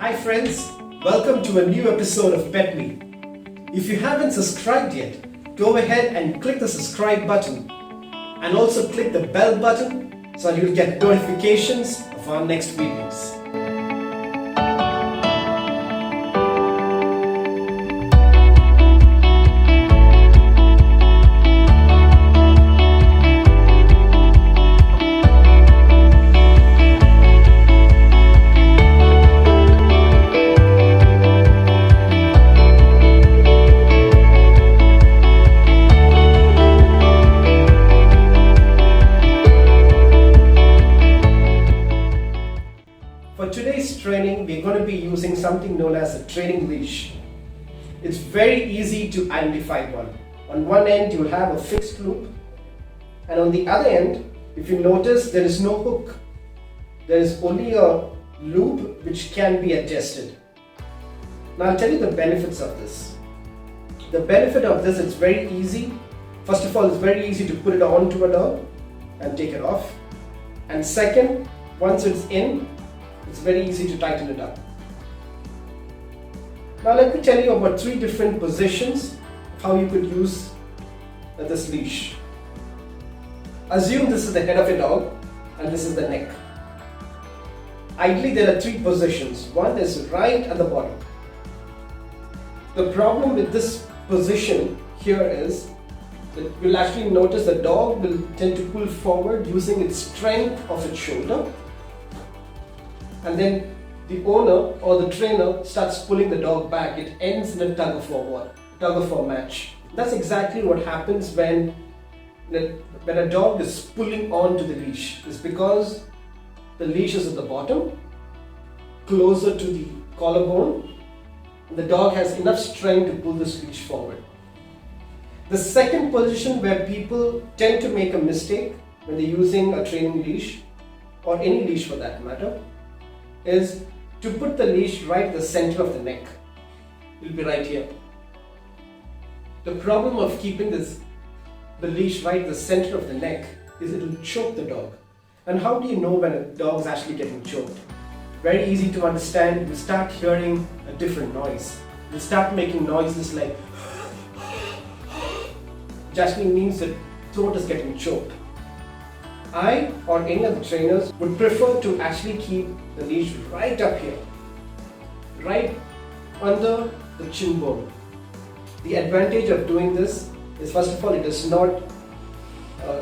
Hi friends, welcome to a new episode of Pet Me. If you haven't subscribed yet, go ahead and click the subscribe button and also click the bell button so you'll get notifications of our next videos. For today's training, we're going to be using something known as a training leash. It's very easy to identify one. On one end, you have a fixed loop, and on the other end, if you notice, there is no hook. There is only a loop which can be adjusted. Now, I'll tell you the benefits of this. The benefit of this, it's very easy. First of all, it's very easy to put it onto a dog and take it off. And second, once it's in, it's very easy to tighten it up. Now let me tell you about 3 different positions of how you could use this leash. Assume this is the head of your dog and this is the neck. Ideally there are 3 positions. One is right at the bottom. The problem with this position here is that you'll actually notice the dog will tend to pull forward using its strength of its shoulder. And then the owner or the trainer starts pulling the dog back. It ends in a tug of war match. That's exactly what happens when a dog is pulling on to the leash. It's because the leash is at the bottom, closer to the collarbone, and the dog has enough strength to pull this leash forward. The second position where people tend to make a mistake when they're using a training leash, or any leash for that matter, is to put the leash right at the center of the neck. It will be right here. The problem of keeping the leash right at the center of the neck is it will choke the dog. And how do you know when a dog is actually getting choked? Very easy to understand. You start hearing a different noise. You start making noises like which actually means the throat is getting choked. I or any of the trainers would prefer to actually keep the leash right up here, right under the chin bone. The advantage of doing this is, first of all, it does not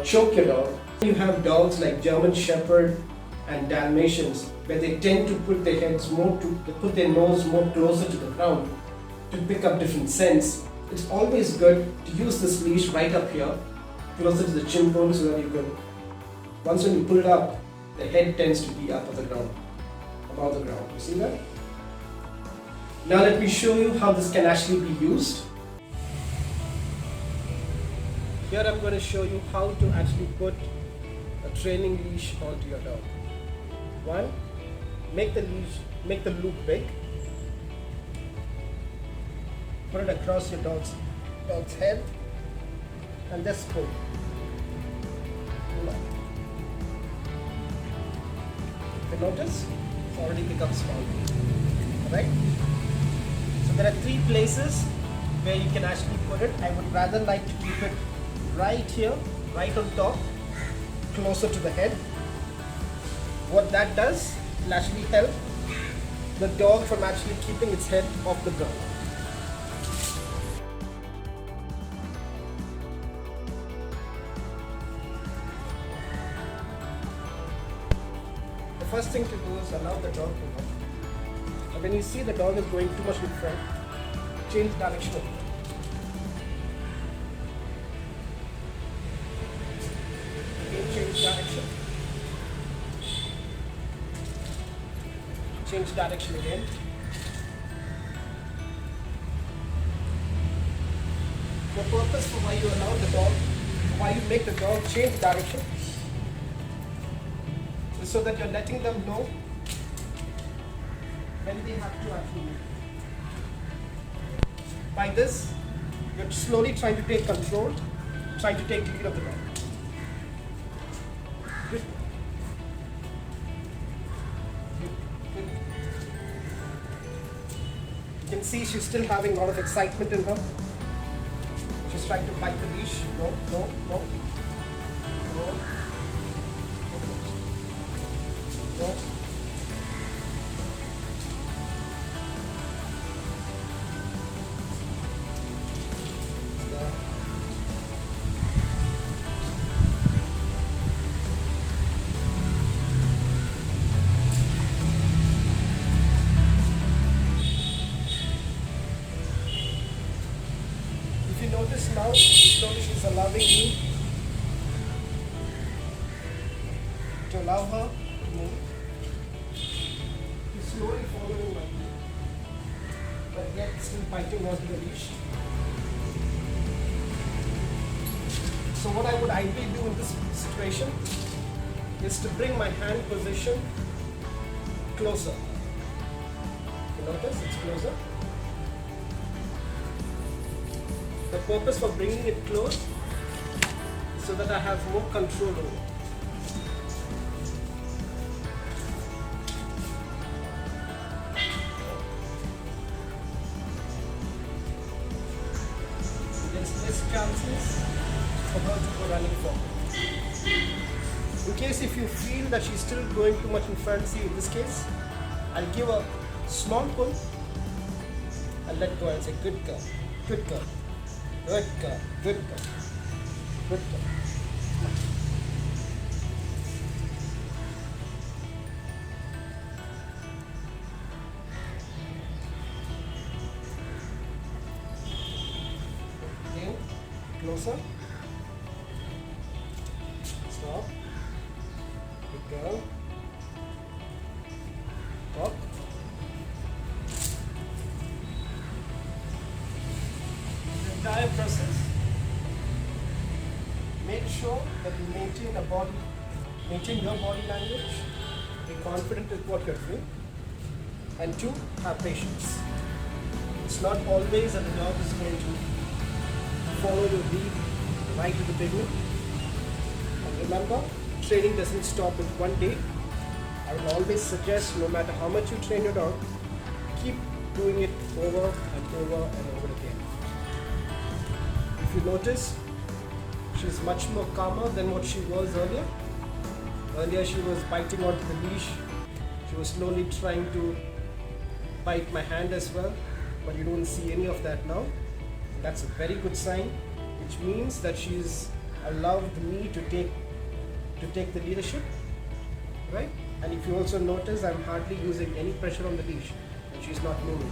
choke your dog. You have dogs like German Shepherd and Dalmatians where they tend to put their heads put their nose more closer to the ground to pick up different scents. It's always good to use this leash right up here, closer to the chin bone, so that you can. Once when you pull it up, the head tends to be up at the ground, above the ground. You see that? Now let me show you how this can actually be used. Here I'm going to show you how to actually put a training leash onto your dog. 1. Make the loop big. Put it across your dog's head and just pull. Pull up. Notice it's already become small. Alright? So there are 3 places where you can actually put it. I would rather like to keep it right here, right on top, closer to the head. What that does will actually help the dog from actually keeping its head off the ground. The first thing to do is allow the dog to walk. And when you see the dog is going too much in front, change direction. Again, change direction. Change direction again. The purpose for why you allow the dog, why you make the dog change direction, so that you're letting them know when they have to actually move. By this, you're slowly trying to take control, trying to take lead of the dog. can see she's still having a lot of excitement in her. She's trying to bite the leash. No, no, no. No. No. Notice now, slowly she's allowing me to allow her to move. She's slowly following my lead, but yet still biting onto the leash. So what I would ideally do in this situation is to bring my hand position closer. You notice it's closer. The purpose for bringing it close is so that I have more control over it. There's less chances for her to go running forward. In case if you feel that she's still going too much in front, see in this case, I'll give a small pull and let go and say, good girl, good girl. Good girl, good girl, good girl. Again, closer. Stop. Good girl. Stop. Entire process, make sure that you maintain your body language, be confident with what you're doing, and two, have patience. It's not always that the dog is going to follow your lead right at the beginning. And remember, training doesn't stop with one day. I will always suggest, no matter how much you train your dog, keep doing it over and over and over again. If you notice, she's much more calmer than what she was earlier. Earlier she was biting onto the leash. She was slowly trying to bite my hand as well, but you don't see any of that now. That's a very good sign, which means that she's allowed me to take the leadership, right? And if you also notice, I'm hardly using any pressure on the leash and she's not moving.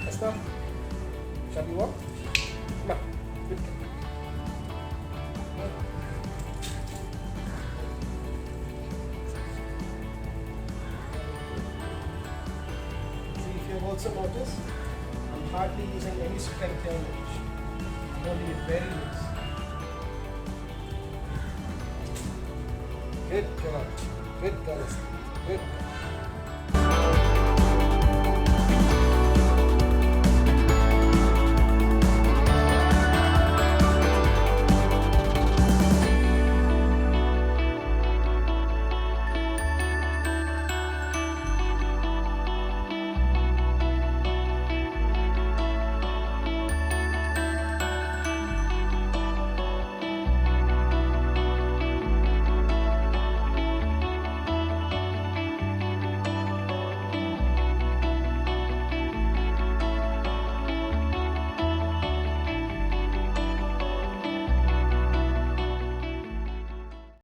Esther, shall we walk? Come on. Good girl. See, if you have also noticed, I'm hardly using any strength here on the leash. I'm holding it very loose. Good girl. Good girl, Esther. Good girl.